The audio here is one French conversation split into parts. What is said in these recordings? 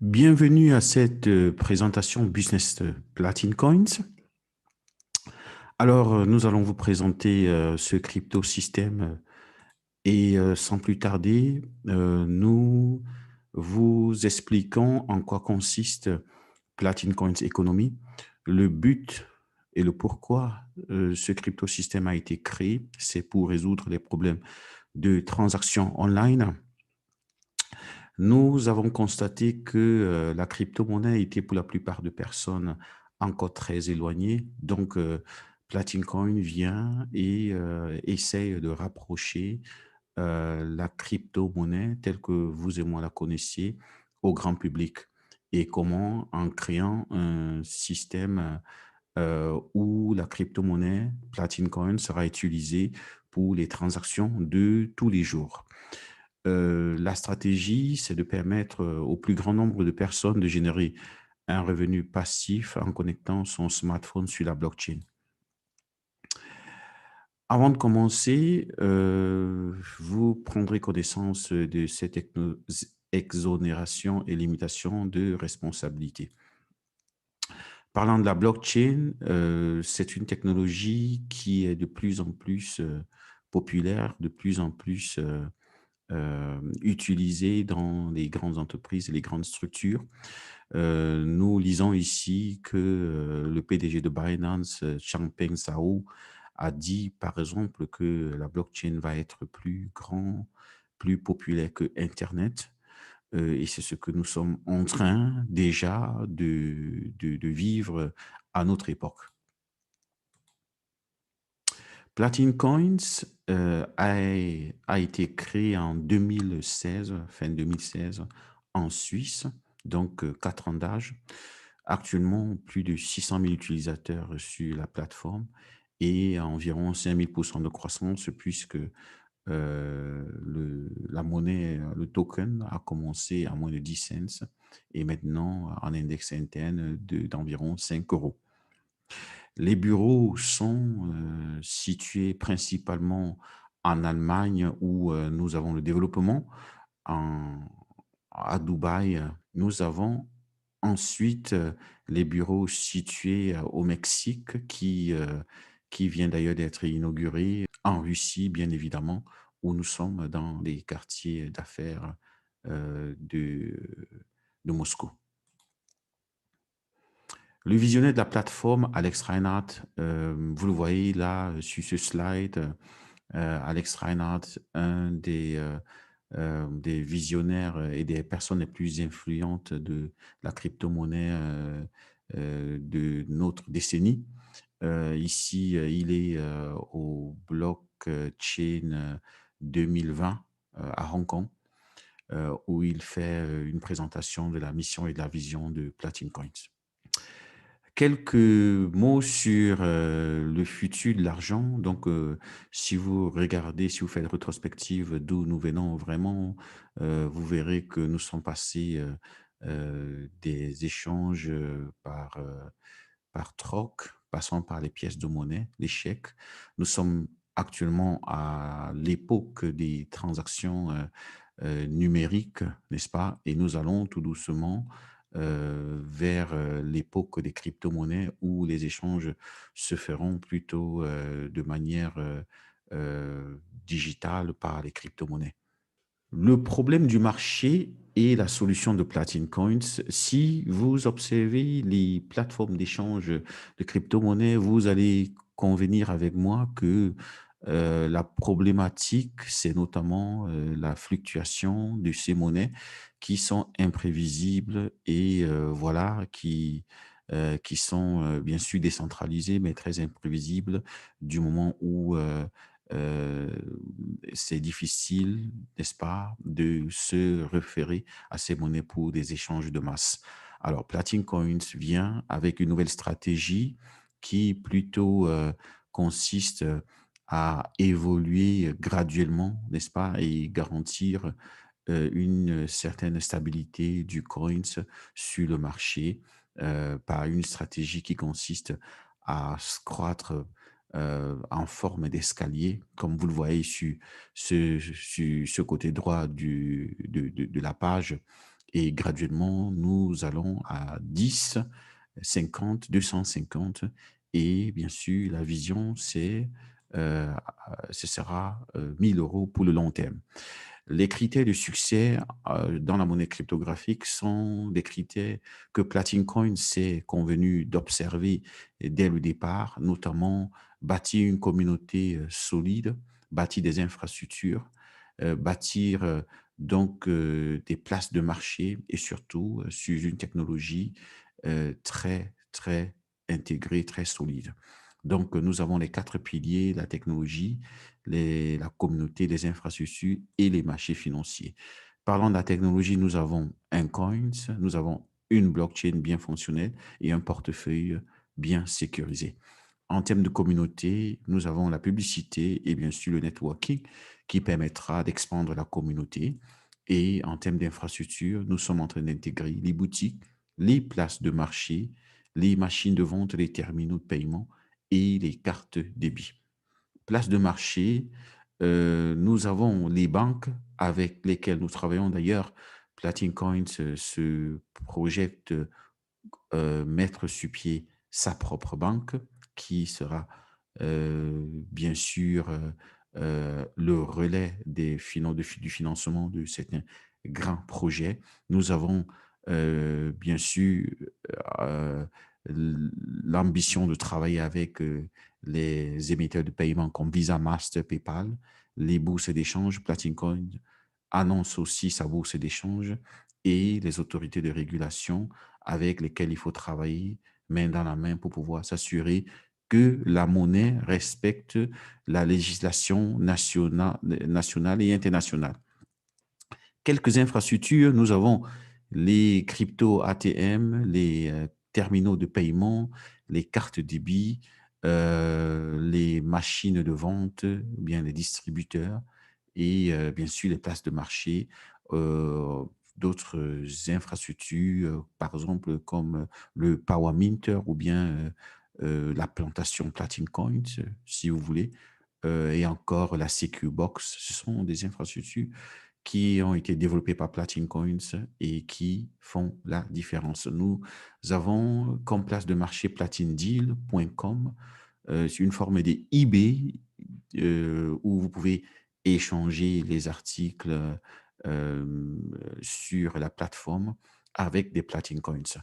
Bienvenue à cette présentation Business Platin Coins. Alors, nous allons vous présenter ce crypto-système et sans plus tarder, nous vous expliquons en quoi consiste Platin Coins Economy, le but et le pourquoi ce crypto-système a été créé. C'est pour résoudre les problèmes de transactions online. Nous avons constaté que la crypto-monnaie était pour la plupart de personnes encore très éloignée. Donc, Platin Coin vient et essaye de rapprocher la crypto-monnaie telle que vous et moi la connaissiez au grand public. Et comment? En créant un système où la crypto-monnaie Platin Coin sera utilisée pour les transactions de tous les jours. La stratégie, c'est de permettre au plus grand nombre de personnes de générer un revenu passif en connectant son smartphone sur la blockchain. Avant de commencer, vous prendrez connaissance de cette exonération et limitation de responsabilité. Parlant de la blockchain, c'est une technologie qui est de plus en plus populaire, de plus en plus utilisé dans les grandes entreprises et les grandes structures. Nous lisons ici que le PDG de Binance, Changpeng Zhao, a dit par exemple que la blockchain va être plus grand, plus populaire que Internet. Et c'est ce que nous sommes en train déjà de vivre à notre époque. Platin Coins a été créé en 2016, fin 2016, en Suisse, donc 4 ans d'âge. Actuellement, plus de 600 000 utilisateurs sur la plateforme et environ 5 000% de croissance puisque la monnaie, le token a commencé à moins de 10 cents et maintenant en index interne d'environ 5 euros. Les bureaux sont situés principalement en Allemagne où nous avons le développement. En- à Dubaï, nous avons ensuite les bureaux situés au Mexique qui vient d'ailleurs d'être inauguré. En Russie, bien évidemment, où nous sommes dans les quartiers d'affaires de Moscou. Le visionnaire de la plateforme, Alex Reinhardt, vous le voyez là sur ce slide, Alex Reinhardt, un des visionnaires et des personnes les plus influentes de la crypto-monnaie de notre décennie. Ici, il est au blockchain 2020 à Hong Kong, où il fait une présentation de la mission et de la vision de Platin Coins. Quelques mots sur le futur de l'argent. Donc, si vous regardez, si vous faites rétrospective d'où nous venons vraiment, vous verrez que nous sommes passés des échanges par troc, passant par les pièces de monnaie, les chèques. Nous sommes actuellement à l'époque des transactions numériques, n'est-ce pas? Et nous allons tout doucement vers l'époque des crypto-monnaies où les échanges se feront plutôt de manière digitale par les crypto-monnaies. Le problème du marché et la solution de Platin Coins, si vous observez les plateformes d'échange de crypto-monnaies, vous allez convenir avec moi que la problématique, c'est notamment la fluctuation de ces monnaies qui sont imprévisibles et voilà, qui sont bien sûr décentralisées, mais très imprévisibles du moment où euh, c'est difficile, n'est-ce pas, de se référer à ces monnaies pour des échanges de masse. Alors, Platin Coins vient avec une nouvelle stratégie qui plutôt consiste à évoluer graduellement, n'est-ce pas, et garantir une certaine stabilité du coins sur le marché par une stratégie qui consiste à se croître en forme d'escalier, comme vous le voyez sur ce côté droit de la page. et graduellement, nous allons à 10, 50, 250 et bien sûr, la vision, heu, ce sera, 1 000 € pour le long terme. Les critères de succès, dans la monnaie cryptographique sont des critères que Platin Coin s'est convenu d'observer dès le départ, notamment bâtir une communauté, solide, bâtir des infrastructures, bâtir, des places de marché et surtout, sur une technologie, très, très intégrée, très solide. Donc, nous avons les 4 piliers, la technologie, la communauté, les infrastructures et les marchés financiers. Parlant de la technologie, nous avons un coins, nous avons une blockchain bien fonctionnelle et un portefeuille bien sécurisé. En termes de communauté, nous avons la publicité et bien sûr le networking qui permettra d'expandre la communauté. Et en termes d'infrastructure, nous sommes en train d'intégrer les boutiques, les places de marché, les machines de vente, les terminaux de paiement et les cartes débit. Place de marché, nous avons les banques avec lesquelles nous travaillons. D'ailleurs, Platin Coins se projette mettre sur pied sa propre banque qui sera bien sûr le relais du financement de certains grands projets. Nous avons bien sûr euh, l'ambition de travailler avec les émetteurs de paiement comme Visa, Master, PayPal, les bourses d'échange. Platincoin annonce aussi sa bourse d'échange et les autorités de régulation avec lesquelles il faut travailler main dans la main pour pouvoir s'assurer que la monnaie respecte la législation nationale et internationale. Quelques infrastructures, nous avons les crypto ATM, les terminaux de paiement, les cartes débit, les machines de vente, ou bien les distributeurs et bien sûr les places de marché, euh, d'autres infrastructures, par exemple comme le Power Minter ou bien la plantation Platin Coins, si vous voulez, et encore la Secure Box. Ce sont des infrastructures qui ont été développés par Platin Coins et qui font la différence. Nous avons comme place de marché platindeal.com, c'est une forme de eBay où vous pouvez échanger les articles euh, sur la plateforme avec des Platin Coins.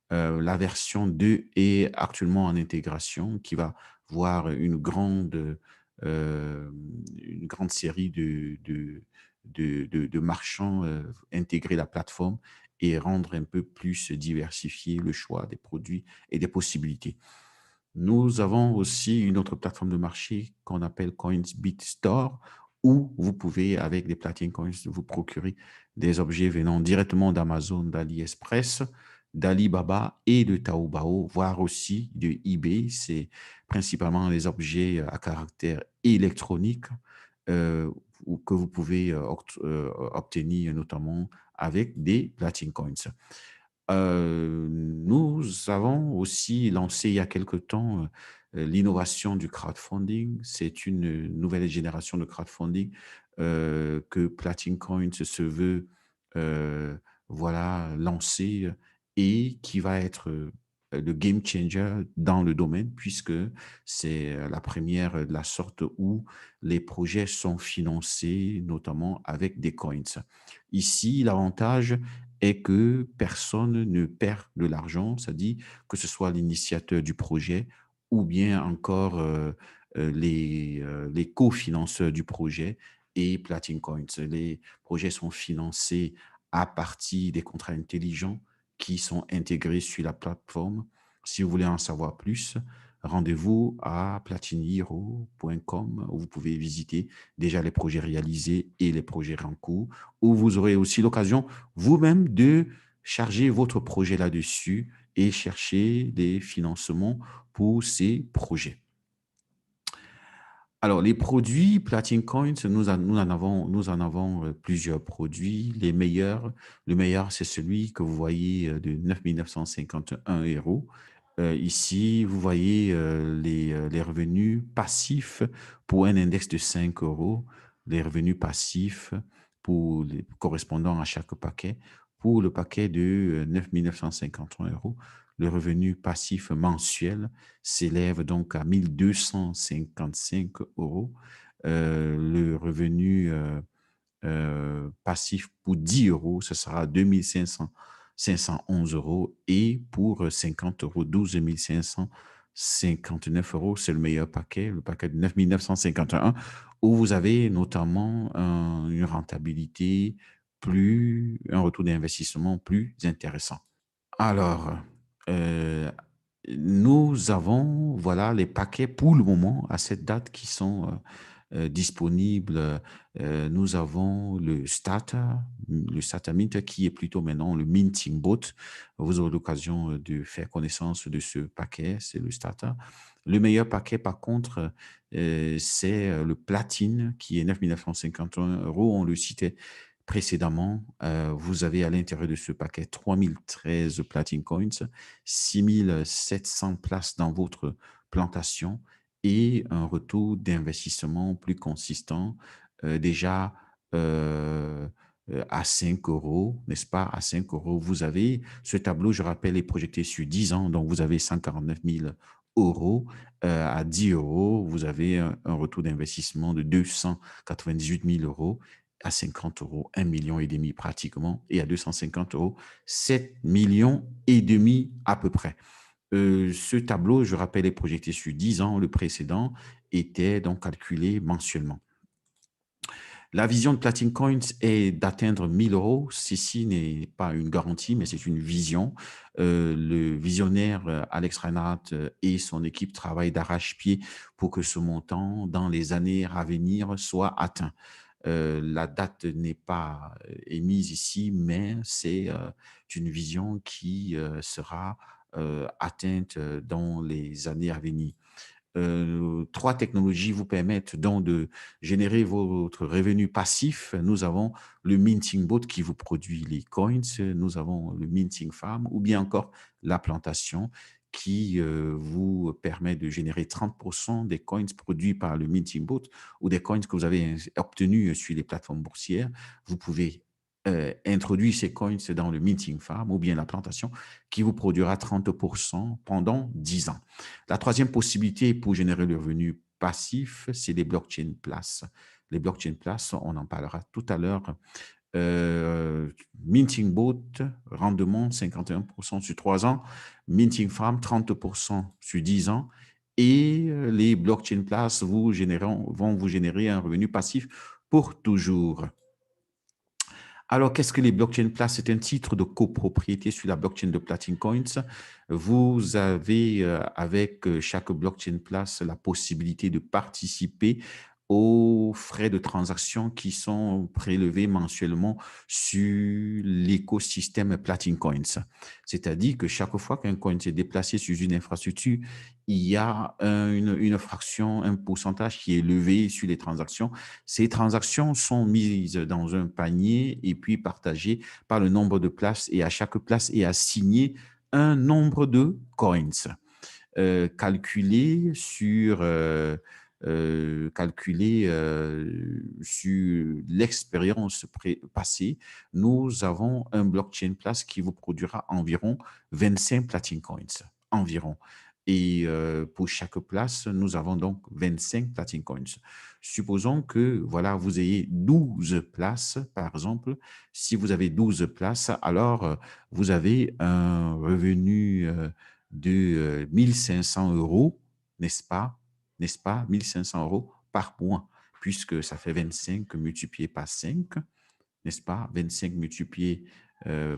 La version 2 est actuellement en intégration qui va voir une grande série de marchands intégrer la plateforme et rendre un peu plus diversifié le choix des produits et des possibilités. Nous avons aussi une autre plateforme de marché qu'on appelle Coinsbit Store, où vous pouvez, avec des Platin Coins, vous procurer des objets venant directement d'Amazon, d'AliExpress, d'Alibaba et de Taobao, voire aussi de eBay. C'est principalement les objets à caractère électronique euh, que vous pouvez obtenir notamment avec des Platin Coins. Nous avons aussi lancé il y a quelque temps l'innovation du crowdfunding. C'est une nouvelle génération de crowdfunding que Platin Coins se veut voilà, lancer et qui va être le game changer dans le domaine puisque c'est la première de la sorte où les projets sont financés notamment avec des coins. Ici, l'avantage est que personne ne perd de l'argent, c'est-à-dire que ce soit l'initiateur du projet ou bien encore les cofinanceurs du projet et Platin Coins. Les projets sont financés à partir des contrats intelligents qui sont intégrés sur la plateforme. Si vous voulez en savoir plus, rendez-vous à platinhero.com où vous pouvez visiter déjà les projets réalisés et les projets en cours, où vous aurez aussi l'occasion vous-même de charger votre projet là-dessus et chercher des financements pour ces projets. Alors, les produits Platin Coins, nous en avons plusieurs produits. Le meilleur, c'est celui que vous voyez de 9 951 euros. Ici, vous voyez les revenus passifs pour un index de 5 euros, les revenus passifs correspondant à chaque paquet Pour le paquet de 9 951 €, le revenu passif mensuel s'élève donc à 1 255 €. Le revenu passif pour 10 €, ce sera 2 511 € et pour 50 €, 12 559 €. C'est le meilleur paquet, le paquet de 9 951 où vous avez notamment une rentabilité un retour d'investissement plus intéressant. Alors, heu, nous avons, voilà, les paquets pour le moment, à cette date, qui sont, disponibles. Nous avons le starter mint qui est plutôt maintenant le minting bot. Vous aurez l'occasion, de faire connaissance de ce paquet, c'est le starter. Le meilleur paquet par contre, c'est, le platine qui est 9 951 €. On le citait précédemment. Vous avez à l'intérieur de ce paquet 3013 Platine Coins, 6700 places dans votre plantation et un retour d'investissement plus consistant, déjà, heu à 5 €, n'est-ce pas? À 5 €, vous avez ce tableau, je rappelle, est projeté sur 10 ans, donc vous avez 149 000 €. À 10 €, vous avez un retour d'investissement de 298 000 €. À 50 €, 1,5 million pratiquement, et à 250 €, 7,5 millions à peu près. Ce tableau, je rappelle, est projeté sur 10 ans. Le précédent était donc calculé mensuellement. La vision de Platin Coins est d'atteindre 1 000 €. Ceci n'est pas une garantie, mais c'est une vision. Le visionnaire Alex Reinhardt et son équipe travaillent d'arrache-pied pour que ce montant, dans les années à venir, soit atteint. La date n'est pas émise ici, mais c'est une vision qui sera atteinte dans les années à venir. 3 technologies vous permettent donc de générer votre revenu passif. Nous avons le minting bot qui vous produit les coins, nous avons le minting farm ou bien encore la plantation qui vous permet de générer 30% des coins produits par le minting bot ou des coins que vous avez obtenus sur les plateformes boursières. Vous pouvez introduire ces coins dans le minting farm ou bien la plantation qui vous produira 30% pendant 10 ans. La troisième possibilité pour générer le revenu passif, c'est les blockchain Plus. Les blockchain Plus, on en parlera tout à l'heure. Minting Bot, rendement 51% sur 3 ans. Minting Farm, 30% sur 10 ans. Et les blockchain Plus vont vous générer un revenu passif pour toujours. Alors, qu'est-ce que les blockchain Plus? C'est un titre de copropriété sur la blockchain de Platin Coins. Vous avez, avec chaque blockchain Plus, la possibilité de participer aux frais de transaction qui sont prélevés mensuellement sur l'écosystème Platin Coins. C'est-à-dire que chaque fois qu'un coin est déplacé sur une infrastructure, il y a une fraction, un pourcentage qui est levé sur les transactions. Ces transactions sont mises dans un panier et puis partagées par le nombre de places, et à chaque place est assigné un nombre de coins calculé sur l'expérience passée. Nous avons un blockchain place qui vous produira environ 25 Platin Coins, environ. Et pour chaque place, nous avons donc 25 Platin Coins. Supposons que voilà, vous ayez 12 places, par exemple. Si vous avez 12 places, alors vous avez un revenu de 1 500 €, n'est-ce pas? N'est-ce pas? 1 500 € par mois, puisque ça fait 25 multiplié par 5, n'est-ce pas? 25 multiplié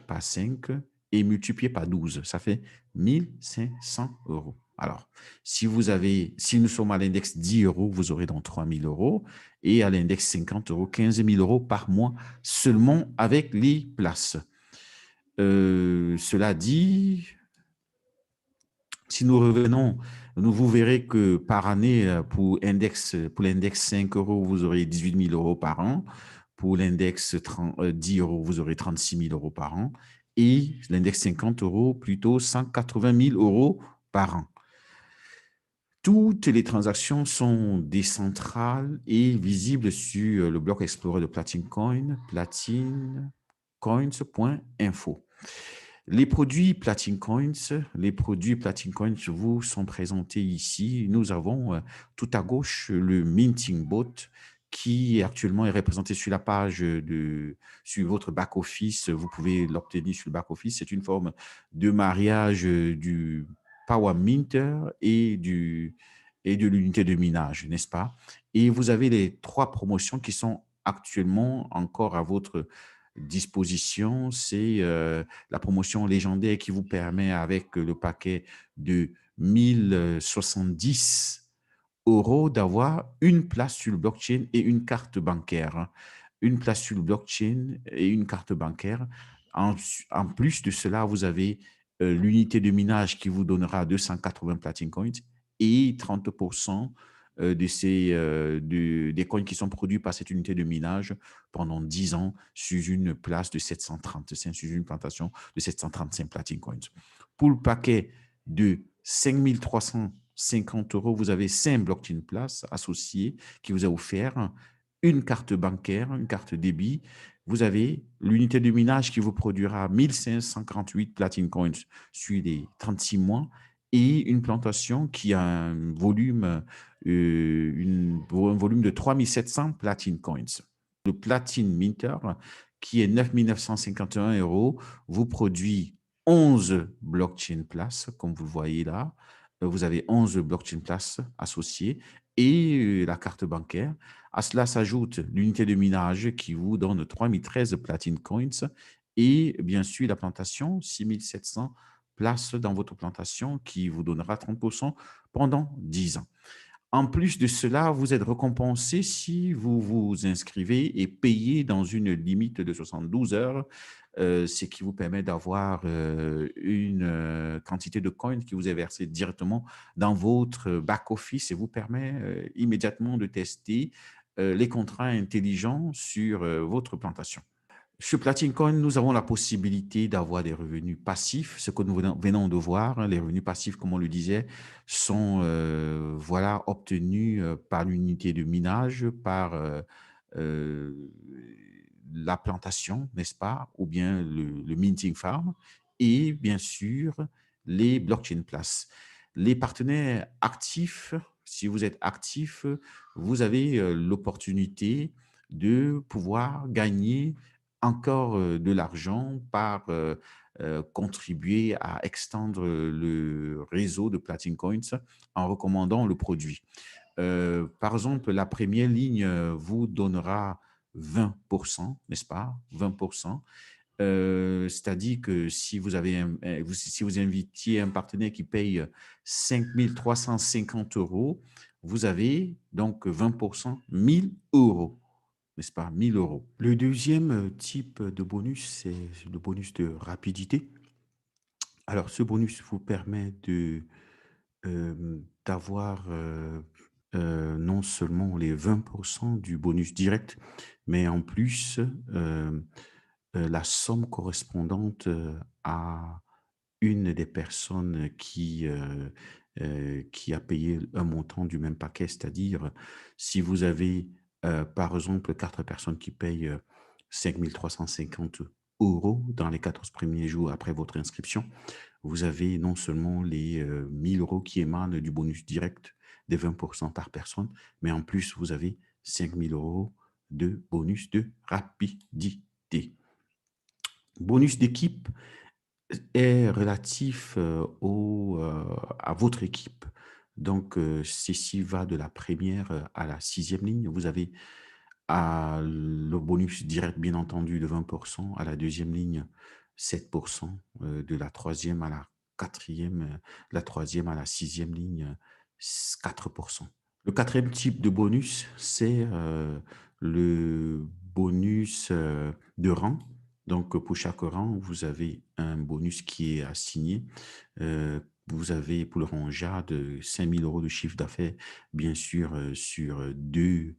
par 5 et multiplié par 12, ça fait 1 500 €. Alors, si nous sommes à l'index 10 €, vous aurez donc 3 000 € et à l'index 50 €, 15 000 € par mois seulement avec les places. Cela dit, si nous revenons, vous verrez que par année, pour l'index 5 €, vous aurez 18 000 € par an. Pour l'index 10 €, vous aurez 36 000 € par an. Et l'index 50 €, plutôt 180 000 € par an. Toutes les transactions sont décentrales et visibles sur le bloc Explorer de Platin Coin, Platin platincoins.info. Les produits Platine Coins vous sont présentés ici. Nous avons tout à gauche le Minting Bot qui actuellement est représenté sur la page sur votre back-office. Vous pouvez l'obtenir sur le back-office. C'est une forme de mariage du Power Minter et de l'unité de minage, n'est-ce pas? Et vous avez les 3 promotions qui sont actuellement encore à votre disposition. C'est la promotion légendaire qui vous permet, avec le paquet de 1070 € d'avoir une place sur le blockchain et une carte bancaire, hein. Une place sur le blockchain et une carte bancaire. En plus de cela, vous avez l'unité de minage qui vous donnera 280 Platine Coins et 30% des coins qui sont produits par cette unité de minage pendant 10 ans sur une place de 735, sur une plantation de 735 Platine Coins. Pour le paquet de 5350 €, vous avez 5 blockchain places associées qui vous a offert une carte bancaire, une carte débit. Vous avez l'unité de minage qui vous produira 1548 Platine Coins sur les 36 mois et une plantation qui a un volume de 3700 Platine Coins. Le Platine Minter, qui est 9 951 €, vous produit 11 blockchain places, comme vous le voyez là. Vous avez 11 blockchain places associées et la carte bancaire. À cela s'ajoute l'unité de minage qui vous donne 3013 Platine Coins et bien sûr la plantation, 6700 places dans votre plantation qui vous donnera 30% pendant 10 ans. En plus de cela, vous êtes récompensé si vous vous inscrivez et payez dans une limite de 72 heures, ce qui vous permet d'avoir une quantité de coins qui vous est versée directement dans votre back-office et vous permet immédiatement de tester les contrats intelligents sur votre plantation. Chez Platine Coin, nous avons la possibilité d'avoir des revenus passifs, ce que nous venons de voir, hein. Les revenus passifs, comme on le disait, sont voilà, obtenus par l'unité de minage, par euh, la plantation, n'est-ce pas, ou bien le minting farm, et bien sûr, les blockchain places. Les partenaires actifs, si vous êtes actif, vous avez l'opportunité de pouvoir gagner encore de l'argent par contribuer à extendre le réseau de Platine Coins en recommandant le produit. Par exemple, la première ligne vous donnera 20%, n'est-ce pas? 20%. C'est-à-dire que si vous avez si vous invitiez un partenaire qui paye 5 350 €, vous avez donc 20%, 1000 €, n'est-ce pas? 1000 €. Le deuxième type de bonus, c'est le bonus de rapidité. Alors, ce bonus vous permet d'avoir non seulement les 20% du bonus direct, mais en plus la somme correspondante à une des personnes qui a payé un montant du même paquet. C'est-à-dire, si vous avez, par exemple, 4 personnes qui payent 5 350 € dans les 14 premiers jours après votre inscription, vous avez non seulement les 1000 € qui émanent du bonus direct des 20% par personne, mais en plus, vous avez 5000 € de bonus de rapidité. Bonus d'équipe est relatif à votre équipe. Donc, ceci va de la première à la sixième ligne. Vous avez le bonus direct, bien entendu, de 20%, à la deuxième ligne, 7%, de la troisième à la quatrième, la troisième à la sixième ligne, 4%. Le quatrième type de bonus, c'est le bonus de rang. Donc, pour chaque rang, vous avez un bonus qui est assigné. Vous avez pour le rang jade 5000 € de chiffre d'affaires, bien sûr, sur 2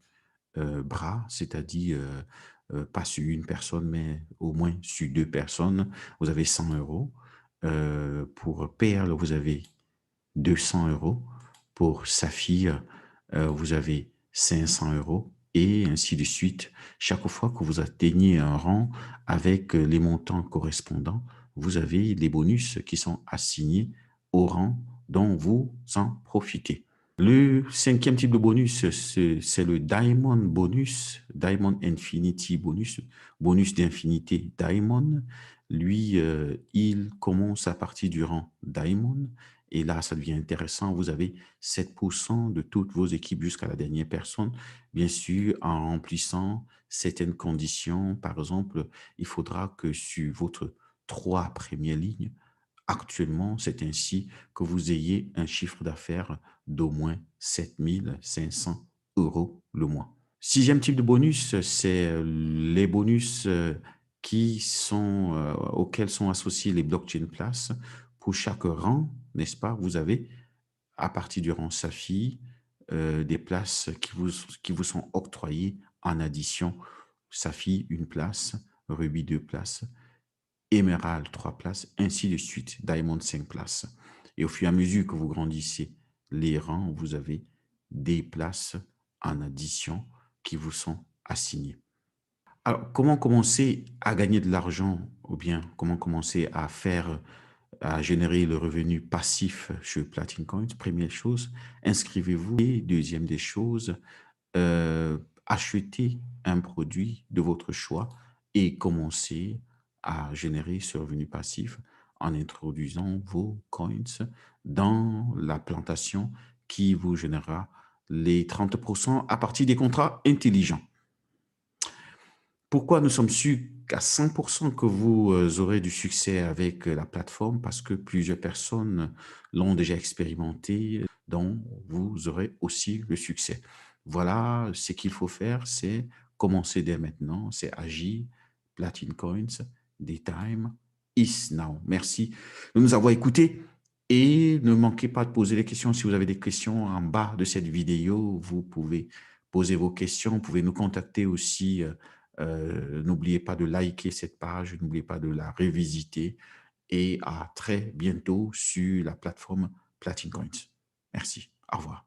bras, c'est-à-dire pas sur une personne, mais au moins sur 2 personnes. Vous avez 100 €. Pour perle, vous avez 200 €. Pour saphir, vous avez 500 €. et ainsi de suite. Chaque fois que vous atteignez un rang avec les montants correspondants, vous avez les bonus qui sont assignés au rang dont vous en profitez. Le cinquième type de bonus, c'est le Diamond Bonus, Diamond Infinity Bonus, bonus d'infinité Diamond. Lui, il commence à partir du rang Diamond. Et là, ça devient intéressant. Vous avez 7% de toutes vos équipes jusqu'à la dernière personne. Bien sûr, en remplissant certaines conditions, par exemple, il faudra que sur votre 3 premières lignes, actuellement, c'est ainsi que vous ayez un chiffre d'affaires d'au moins 7 500 euros le mois. Sixième type de bonus, c'est les bonus auxquels sont associés les blockchain places. Pour chaque rang, n'est-ce pas, vous avez, à partir du rang Saphir, des places qui vous sont octroyées en addition. Saphir, une place, Rubis, 2 places, Émeraude, 3 places, ainsi de suite, Diamond, 5 places. Et au fur et à mesure que vous grandissez les rangs, vous avez des places en addition qui vous sont assignées. Alors, comment commencer à gagner de l'argent ou bien comment commencer à générer le revenu passif sur Platin Coins? Première chose, inscrivez-vous. Et deuxième des choses, achetez un produit de votre choix et commencez à générer ce revenu passif en introduisant vos coins dans la plantation qui vous générera les 30% à partir des contrats intelligents. Pourquoi nous sommes sûrs qu'à 100% que vous aurez du succès avec la plateforme? Parce que plusieurs personnes l'ont déjà expérimenté, dont vous aurez aussi le succès. Voilà, ce qu'il faut faire, c'est commencer dès maintenant, c'est agir, Platin Coins, the time is now. Merci de nous avoir écoutés et ne manquez pas de poser des questions. Si vous avez des questions en bas de cette vidéo, vous pouvez poser vos questions, vous pouvez nous contacter aussi. N'oubliez pas de liker cette page, n'oubliez pas de la revisiter et à très bientôt sur la plateforme Platin Coins. Merci. Au revoir.